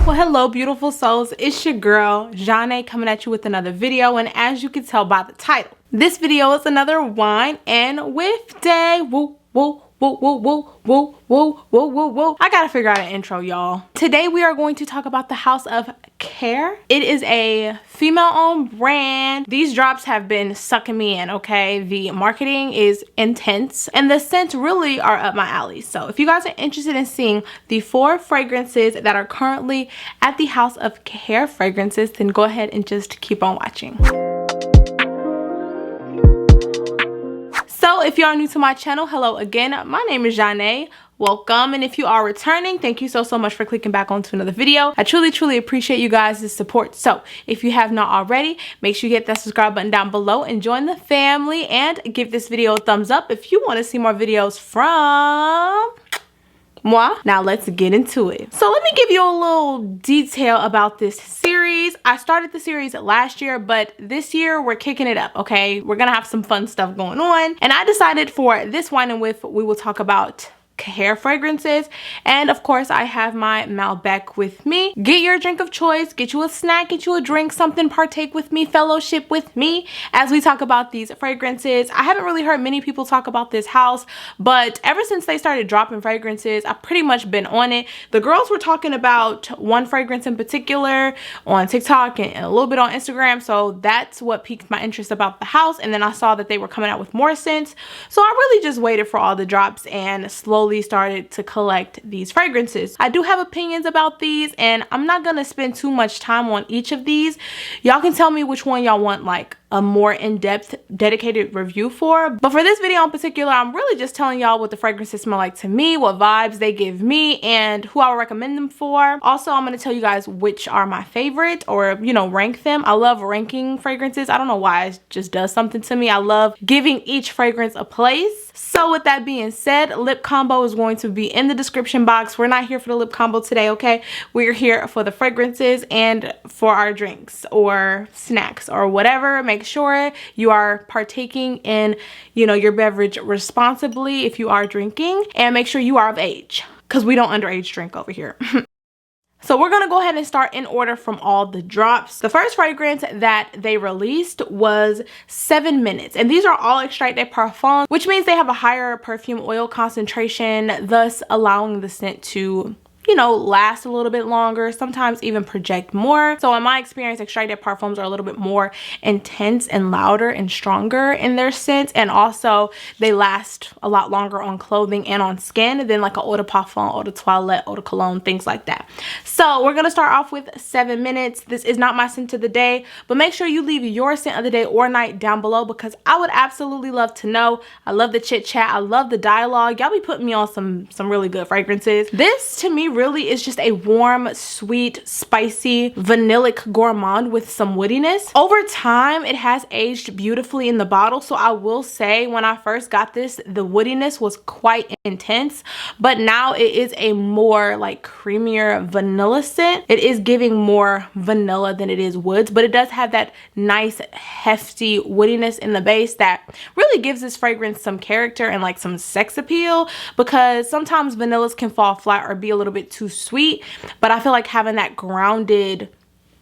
Well, hello beautiful souls, it's your girl Zhane coming at you with another video, and as you can tell by the title, this video is another wine and whiff day. Woo woo woo woo woo woo woo woo woo woo. I gotta figure out an intro, y'all. Today we are going to talk about the House of Kheir. It is a female-owned brand. These drops have been sucking me in, okay? The marketing is intense and the scents really are up my alley. So if you guys are interested in seeing the 4 fragrances that are currently at the House of Kheir Fragrances, then go ahead and just keep on watching. So if you are new to my channel, hello again. My name is Zhane. Welcome, and if you are returning, thank you so much for clicking back onto another video. I truly appreciate you guys' support. So if you have not already, make sure you hit that subscribe button down below and join the family, and give this video a thumbs up if you want to see more videos from moi. Now let's get into it. So let me give you a little detail about this series. I started the series last year, but this year we're kicking it up, okay? We're gonna have some fun stuff going on, and I decided for this wine and whiff we will talk about Kheir fragrances, and of course I have my Malbec with me. Get your drink of choice, get you a snack, get you a drink, something, partake with me, fellowship with me as we talk about these fragrances. I haven't really heard many people talk about this house, but ever since they started dropping fragrances, I've pretty much been on it. The girls were talking about one fragrance in particular on TikTok and a little bit on Instagram, so that's what piqued my interest about the house. And then I saw that they were coming out with more scents, so I really just waited for all the drops and slowly started to collect these fragrances. I do have opinions about these, and I'm not gonna spend too much time on each of these. Y'all can tell me which one y'all want like a more in-depth dedicated review for, but for this video in particular, I'm really just telling y'all what the fragrances smell like to me, what vibes they give me, and who I would recommend them for. Also, I'm gonna tell you guys which are my favorite, or you know, rank them. I love ranking fragrances. I don't know why, it just does something to me. I love giving each fragrance a place. So with that being said, lip combo is going to be in the description box. We're not here for the lip combo today, okay? We're here for the fragrances and for our drinks or snacks or whatever. Make sure you are partaking in, you know, your beverage responsibly if you are drinking, and make sure you are of age, because we don't underage drink over here. So we're gonna go ahead and start in order from all the drops. The first fragrance that they released was 7 Minutes, and these are all extrait de parfum, which means they have a higher perfume oil concentration, thus allowing the scent to, you know, last a little bit longer, sometimes even project more. So in my experience, extrait de parfums are a little bit more intense and louder and stronger in their scent, and also they last a lot longer on clothing and on skin than like a eau de parfum, eau de toilette, eau de cologne, things like that. So we're gonna start off with 7 Minutes. This is not my scent of the day, but make sure you leave your scent of the day or night down below, because I would absolutely love to know. I love the chit chat, I love the dialogue. Y'all be putting me on some really good fragrances. This to me really is just a warm, sweet, spicy, vanillic gourmand with some woodiness. Over time, it has aged beautifully in the bottle, so I will say when I first got this, the woodiness was quite intense, but now it is a more like creamier vanilla scent. It is giving more vanilla than it is woods, but it does have that nice hefty woodiness in the base that really gives this fragrance some character and like some sex appeal, because sometimes vanillas can fall flat or be a little bit too sweet, but I feel like having that grounded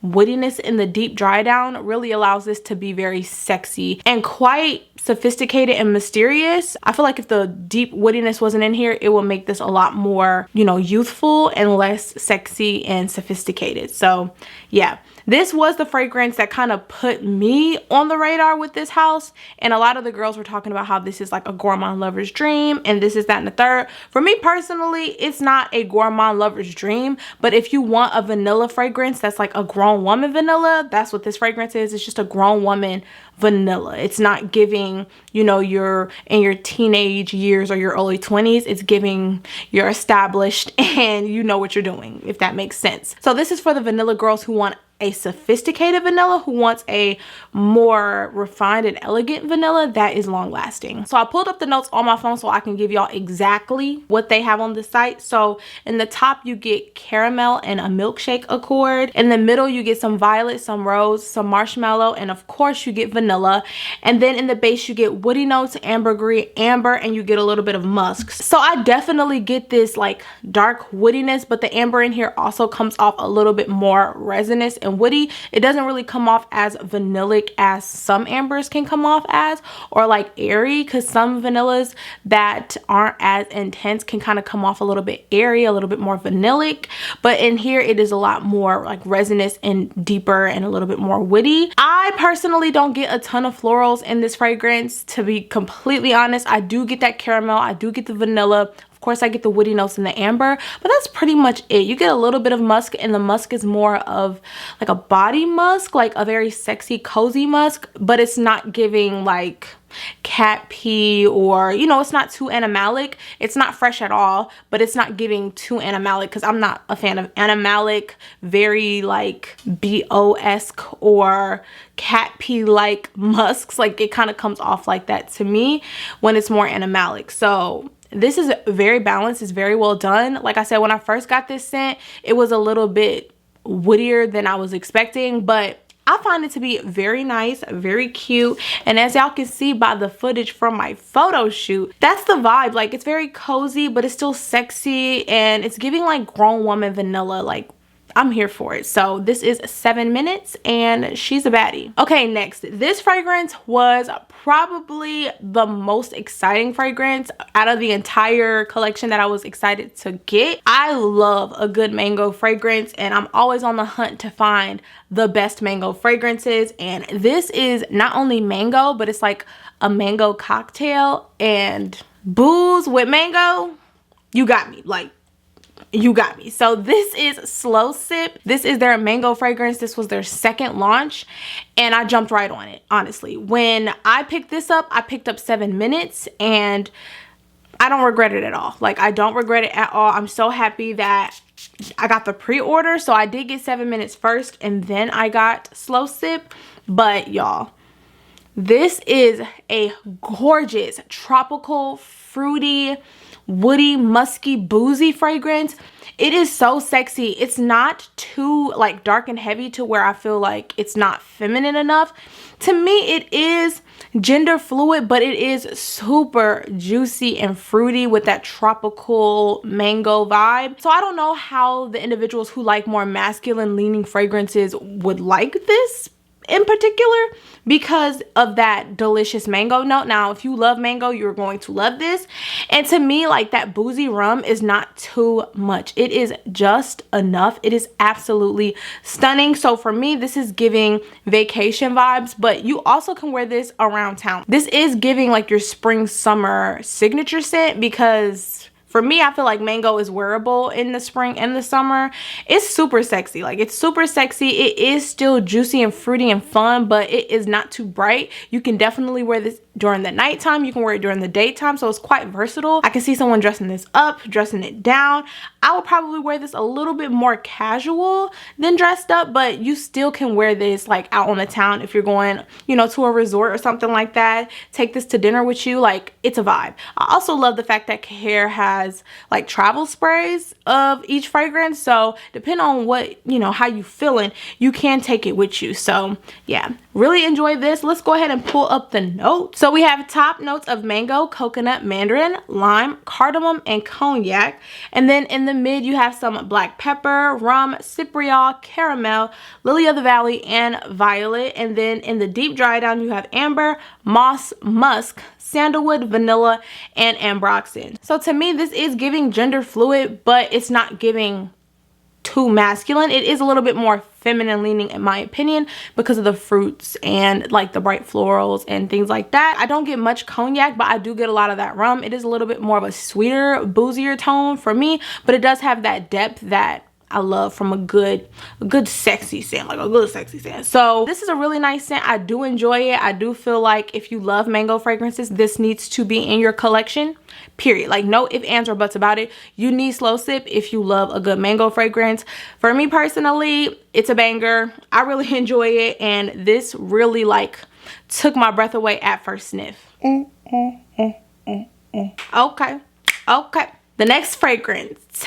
woodiness in the deep dry down really allows this to be very sexy and quite sophisticated and mysterious. I feel like if the deep woodiness wasn't in here, it will make this a lot more, you know, youthful and less sexy and sophisticated. So yeah, this was the fragrance that kind of put me on the radar with this house, and a lot of the girls were talking about how this is like a gourmand lover's dream and this is that and the third. For me personally, it's not a gourmand lover's dream, but if you want a vanilla fragrance that's like a grown woman vanilla, that's what this fragrance is. It's just a grown woman vanilla. It's not giving, you know, you're in your teenage years or your early 20s. It's giving you're established and you know what you're doing, if that makes sense. So this is for the vanilla girls who want a sophisticated vanilla, who wants a more refined and elegant vanilla that is long lasting. So I pulled up the notes on my phone so I can give y'all exactly what they have on the site. So in the top you get caramel and a milkshake accord. In the middle you get some violet, some rose, some marshmallow, and of course you get vanilla. And then in the base you get woody notes, amber, and you get a little bit of musk. So I definitely get this like dark woodiness, but the amber in here also comes off a little bit more resinous and woody. It doesn't really come off as vanillic as some ambers can come off as, or like airy, because some vanillas that aren't as intense can kind of come off a little bit airy, a little bit more vanillic. But in here it is a lot more like resinous and deeper and a little bit more woody. I personally don't get a ton of florals in this fragrance, to be completely honest. I do get that caramel, I do get the vanilla, of course I get the woody notes and the amber, but that's pretty much it. You get a little bit of musk, and the musk is more of like a body musk, like a very sexy cozy musk, but it's not giving like cat pee, or you know, it's not too animalic. It's not fresh at all, but it's not giving too animalic, because I'm not a fan of animalic, very like BO-esque or cat pee like musks. Like it kind of comes off like that to me when it's more animalic. So this is very balanced. It's very well done. Like I said, when I first got this scent, it was a little bit woodier than I was expecting, but I find it to be very nice, very cute. And as y'all can see by the footage from my photo shoot, that's the vibe. Like it's very cozy, but it's still sexy, and it's giving like grown woman vanilla. Like I'm here for it. So this is 7 minutes and she's a baddie. Okay, next, this fragrance was probably the most exciting fragrance out of the entire collection that I was excited to get. I love a good mango fragrance, and I'm always on the hunt to find the best mango fragrances, and this is not only mango, but it's like a mango cocktail, and booze with mango, you got me. Like, you got me. So this is Slow Sip. This is their mango fragrance. This was their second launch, and I jumped right on it, honestly. When I picked this up, I picked up 7 minutes, and I don't regret it at all. Like, I don't regret it at all. I'm so happy that I got the pre-order. So I did get 7 minutes first, and then I got Slow Sip. But y'all, this is a gorgeous tropical, fruity, woody, musky, boozy fragrance. It is so sexy. It's not too like dark and heavy to where I feel like it's not feminine enough. To me, it is gender fluid, but it is super juicy and fruity with that tropical mango vibe. So I don't know how the individuals who like more masculine leaning fragrances would like this in particular, because of that delicious mango note. Now, if you love mango, you're going to love this. And to me, like, that boozy rum is not too much. It is just enough. It is absolutely stunning. So for me, this is giving vacation vibes, but you also can wear this around town. This is giving like your spring summer signature scent, because for me, I feel like mango is wearable in the spring and the summer. It's super sexy. Like, it's super sexy. It is still juicy and fruity and fun, but it is not too bright. You can definitely wear this during the nighttime. You can wear it during the daytime, so it's quite versatile. I can see someone dressing this up, dressing it down. I would probably wear this a little bit more casual than dressed up, but you still can wear this like out on the town if you're going, you know, to a resort or something like that. Take this to dinner with you. Like, it's a vibe. I also love the fact that Kheir has like travel sprays of each fragrance, so depending on what, you know, how you feeling, you can take it with you. So yeah, really enjoy this. Let's go ahead and pull up the notes. So we have top notes of mango, coconut, mandarin, lime, cardamom, and cognac. And then in the mid, you have some black pepper, rum, cypriol, caramel, lily of the valley, and violet. And then in the deep dry down, you have amber, moss, musk, sandalwood, vanilla, and ambroxan. So to me, this is giving gender fluid, but it's not giving too masculine. It is a little bit more feminine leaning in my opinion, because of the fruits and like the bright florals and things like that. I don't get much cognac, but I do get a lot of that rum. It is a little bit more of a sweeter, boozier tone for me, but it does have that depth that I love from a good sexy scent, like a good sexy scent. So this is a really nice scent. I do enjoy it. I do feel like if you love mango fragrances, this needs to be in your collection, period. Like no ifs, ands, or buts about it. You need Slow Sip if you love a good mango fragrance. For me personally, it's a banger. I really enjoy it, and this really like took my breath away at first sniff. Okay. The next fragrance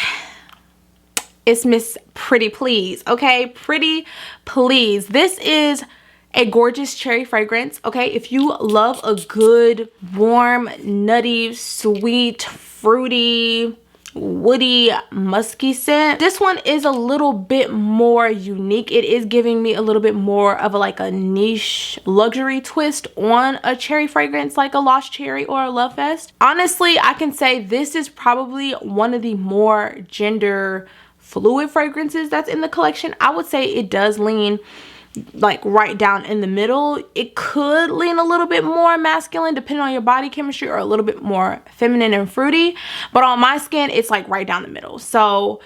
is Miss Pretty Please. Okay, Pretty Please. This is a gorgeous cherry fragrance. Okay, if you love a good, warm, nutty, sweet, fruity, woody, musky scent, this one is a little bit more unique. It is giving me a little bit more of a niche luxury twist on a cherry fragrance, like a Lost Cherry or a Love Fest. Honestly, I can say this is probably one of the more gender fluid fragrances that's in the collection. I would say it does lean like right down in the middle. It could lean a little bit more masculine depending on your body chemistry, or a little bit more feminine and fruity, but on my skin it's like right down the middle. So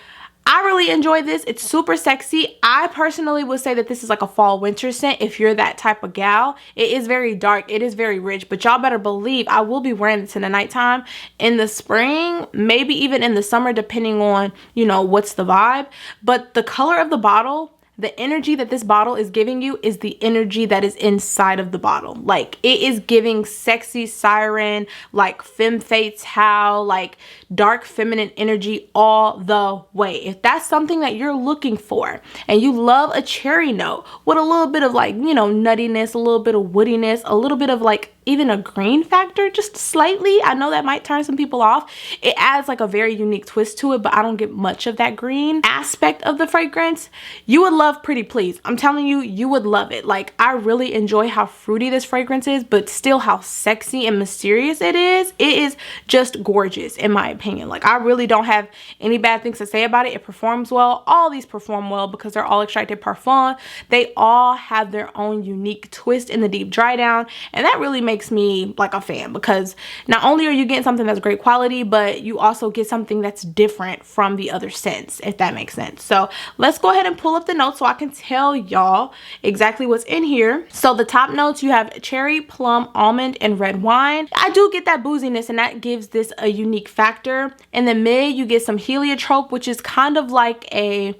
I really enjoy this. It's super sexy. I personally would say that this is like a fall winter scent if you're that type of gal. It is very dark, it is very rich, but y'all better believe I will be wearing this in the nighttime, in the spring, maybe even in the summer, depending on, you know, what's the vibe. But the color of the bottle, the energy that this bottle is giving you is the energy that is inside of the bottle. Like it is giving sexy siren, like femme fatale, like dark feminine energy all the way. If that's something that you're looking for and you love a cherry note with a little bit of like, you know, nuttiness, a little bit of woodiness, a little bit of like even a green factor, just slightly. I know that might turn some people off. It adds like a very unique twist to it, but I don't get much of that green aspect of the fragrance. You would love Pretty Please. I'm telling you, you would love it. Like I really enjoy how fruity this fragrance is, but still how sexy and mysterious it is. It is just gorgeous in my opinion. Like I really don't have any bad things to say about it. It performs well. All these perform well because they're all extracted parfum. They all have their own unique twist in the deep dry down, and that really makes me like a fan, because not only are you getting something that's great quality, but you also get something that's different from the other scents, if that makes sense. So let's go ahead and pull up the notes so I can tell y'all exactly what's in here. So the top notes, you have cherry, plum, almond, and red wine. I do get that booziness, and that gives this a unique factor. In the mid, you get some heliotrope, which is kind of like a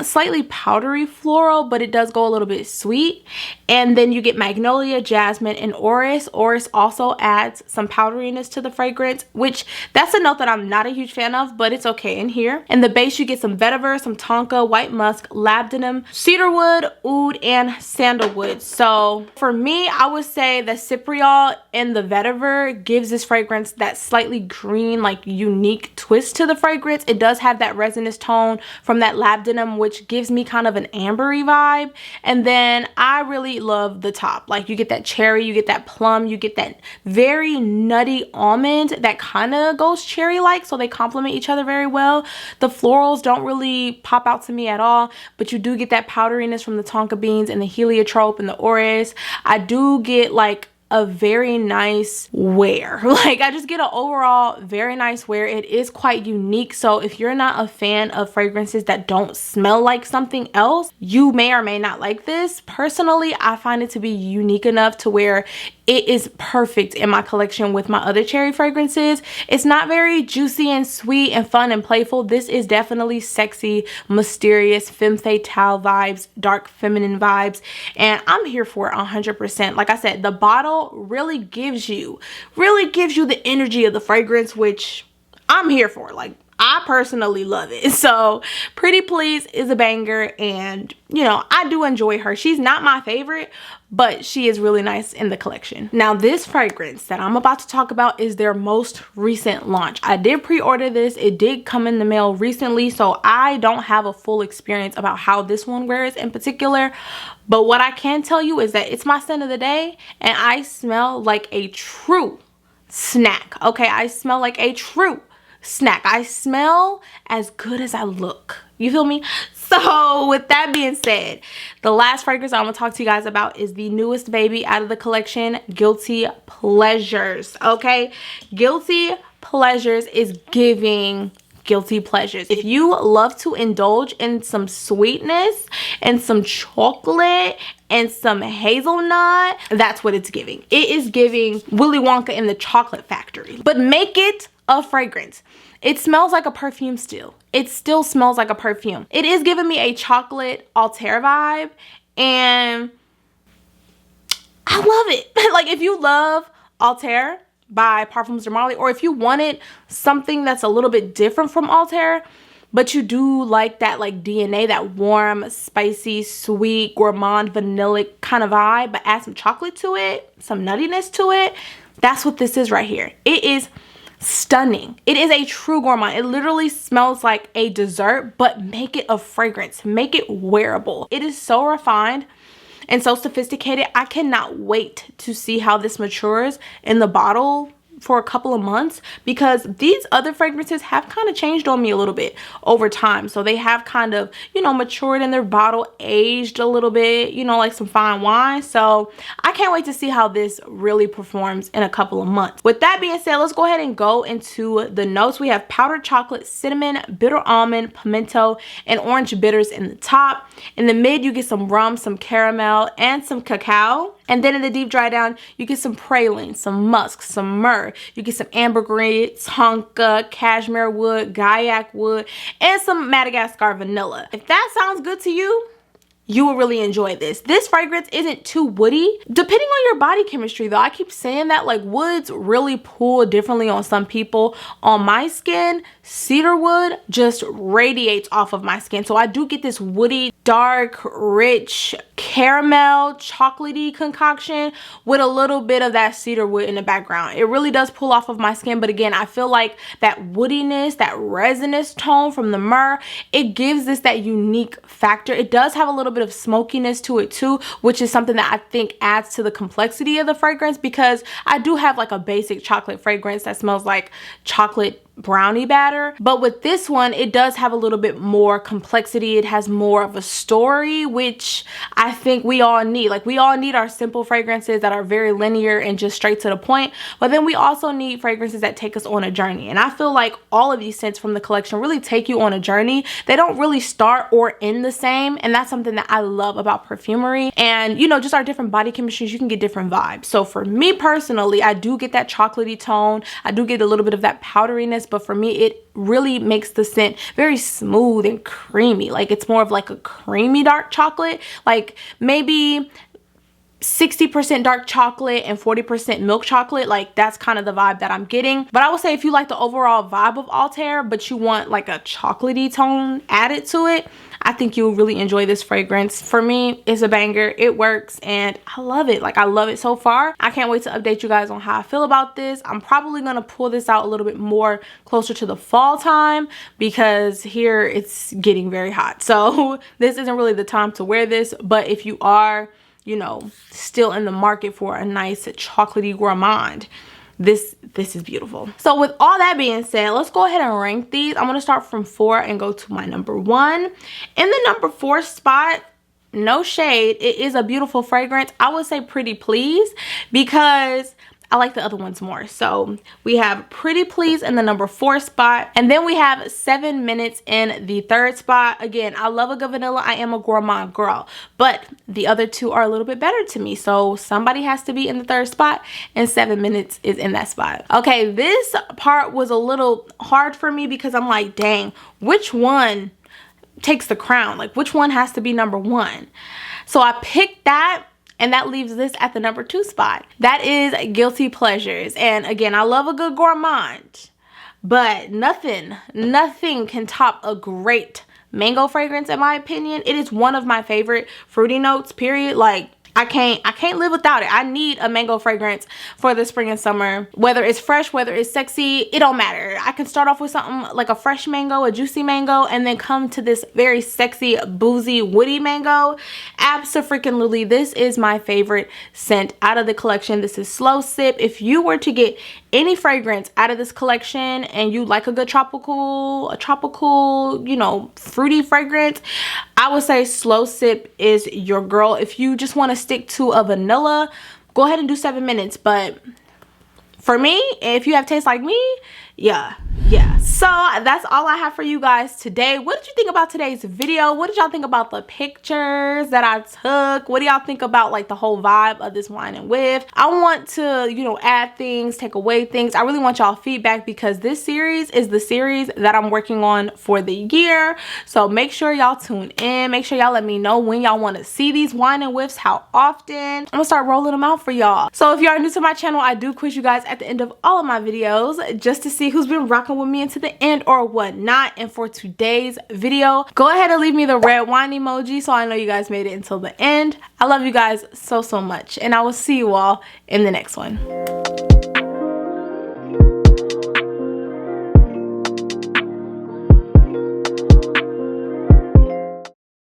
slightly powdery floral, but it does go a little bit sweet. And then you get magnolia, jasmine, and orris. Orris also adds some powderiness to the fragrance, which that's a note that I'm not a huge fan of, but it's okay in here. In the base, you get some vetiver, some tonka, white musk, labdanum, cedarwood, oud, and sandalwood. So for me, I would say the cypriol and the vetiver gives this fragrance that slightly green, like unique twist to the fragrance. It does have that resinous tone from that labdanum, which gives me kind of an ambery vibe. And then I really love the top. Like you get that cherry, you get that plum, you get that very nutty almond that kind of goes cherry like, so they complement each other very well. The florals don't really pop out to me at all, but you do get that powderiness from the tonka beans and the heliotrope and the orris. I do get like a very nice wear. Like I just get an overall very nice wear. It is quite unique, so if you're not a fan of fragrances that don't smell like something else, you may or may not like this. Personally, I find it to be unique enough to where it is perfect in my collection with my other cherry fragrances. It's not very juicy and sweet and fun and playful. This is definitely sexy, mysterious, femme fatale vibes, dark feminine vibes, and I'm here for it 100%. Like I said, the bottle really gives you the energy of the fragrance, which I'm here for. Like I personally love it. So Pretty Please is a banger, and you know, I do enjoy her. She's not my favorite, but she is really nice in the collection. Now this fragrance that I'm about to talk about is their most recent launch. I did pre-order this. It did come in the mail recently, so I don't have a full experience about how this one wears in particular, but what I can tell you is that it's my scent of the day, and I smell like a true snack. Okay, I smell like a true snack. I smell as good as I look. You feel me? So with that being said, the last fragrance I'm gonna talk to you guys about is the newest baby out of the collection, Guilty Pleasures. Okay, Guilty Pleasures is giving guilty pleasures. If you love to indulge in some sweetness and some chocolate and some hazelnut, that's what it's giving. It is giving Willy Wonka in the Chocolate Factory, but make it a fragrance. It smells like a perfume still. It still smells like a perfume. It is giving me a chocolate Altair vibe, and I love it. Like, if you love Altair by Parfums de Marly, or if you wanted something that's a little bit different from Altair, but you do like that like DNA, that warm, spicy, sweet, gourmand, vanillic kind of vibe, but add some chocolate to it, some nuttiness to it, that's what this is right here. It is stunning. It is a true gourmand. It literally smells like a dessert, but make it a fragrance. Make it wearable. It is so refined and so sophisticated. I cannot wait to see how this matures in the bottle for a couple of months, because these other fragrances have kind of changed on me a little bit over time. So they have kind of, you know, matured in their bottle, aged a little bit, you know, like some fine wine. So I can't wait to see how this really performs in a couple of months. With that being said, let's go ahead and go into the notes. We have powdered chocolate, cinnamon, bitter almond, pimento, and orange bitters in the top. In the mid, you get some rum, some caramel, and some cacao. And then in the deep dry down, you get some praline, some musk, some myrrh. You get some ambergris, tonka, cashmere wood, gaiac wood, and some Madagascar vanilla. If that sounds good to you, you will really enjoy this. This fragrance isn't too woody. Depending on your body chemistry though, I keep saying that, like, woods really pull differently on some people. On my skin, cedar wood just radiates off of my skin. So I do get this woody, dark, rich, caramel, chocolatey concoction with a little bit of that cedar wood in the background. It really does pull off of my skin. But again, I feel like that woodiness, that resinous tone from the myrrh, it gives this that unique factor. It does have a little bit of smokiness to it too, which is something that I think adds to the complexity of the fragrance, because I do have like a basic chocolate fragrance that smells like chocolate brownie batter, but with this one it does have a little bit more complexity. It has more of a story, which I think we all need. Like, we all need our simple fragrances that are very linear and just straight to the point, but then we also need fragrances that take us on a journey. And I feel like all of these scents from the collection really take you on a journey. They don't really start or end the same, and that's something that I love about perfumery. And you know, just our different body chemistries, you can get different vibes. So for me personally, I do get that chocolatey tone, I do get a little bit of that powderiness, but for me it really makes the scent very smooth and creamy. Like, it's more of like a creamy dark chocolate, like maybe 60% dark chocolate and 40% milk chocolate. Like, that's kind of the vibe that I'm getting. But I would say if you like the overall vibe of Altair, but you want like a chocolatey tone added to it, I think you'll really enjoy this fragrance. For me, it's a banger. It works and I love it. Like, I love it so far. I can't wait to update you guys on how I feel about this. I'm probably gonna pull this out a little bit more closer to the fall time, because here it's getting very hot. So this isn't really the time to wear this, but if you are, you know, still in the market for a nice chocolatey gourmand, this is beautiful. So with all that being said, let's go ahead and rank these. I'm going to start from 4 and go to my number 1. In the number 4 spot, no shade, it is a beautiful fragrance. I would say Pretty Please, because I like the other ones more. So we have Pretty Please in the number 4 spot, and then we have 7 Minutes in the 3rd spot. Again, I love a good vanilla. I am a gourmand girl, but the other two are a little bit better to me. So somebody has to be in the 3rd spot, and 7 Minutes is in that spot. Okay, this part was a little hard for me, because I'm like, dang, which one takes the crown? Like, which one has to be number 1? So I picked that, and that leaves this at the number 2 spot. That is Guilty Pleasures. And again, I love a good gourmand, but nothing can top a great mango fragrance in my opinion. It is one of my favorite fruity notes, period. Like, I can't live without it. I need a mango fragrance for the spring and summer. Whether it's fresh, whether it's sexy, it don't matter. I can start off with something like a fresh mango, a juicy mango, and then come to this very sexy, boozy, woody mango. Abso-freaking-lutely, this is my favorite scent out of the collection. This is Slow Sip. If you were to get any fragrance out of this collection and you like a good tropical, you know, fruity fragrance, I would say Slow Sip is your girl. If you just want to stick to a vanilla, go ahead and do 7 Minutes. But for me, if you have taste like me, yeah, yeah, so that's all I have for you guys today. What did you think about today's video? What did y'all think about the pictures that I took? What do y'all think about like the whole vibe of this Wine and Whiff? I want to, you know, add things, take away things. I really want y'all feedback because this series is the series that I'm working on for the year. So make sure y'all tune in. Make sure y'all let me know when y'all want to see these Wine and Whiffs, how often. I'm gonna start rolling them out for y'all. So if you are new to my channel, I do quiz you guys at the end of all of my videos just to see who's been rocking with me into the end or whatnot. And for today's video, go ahead and leave me the red wine emoji so I know you guys made it until the end. I love you guys so much, and I will see you all in the next one.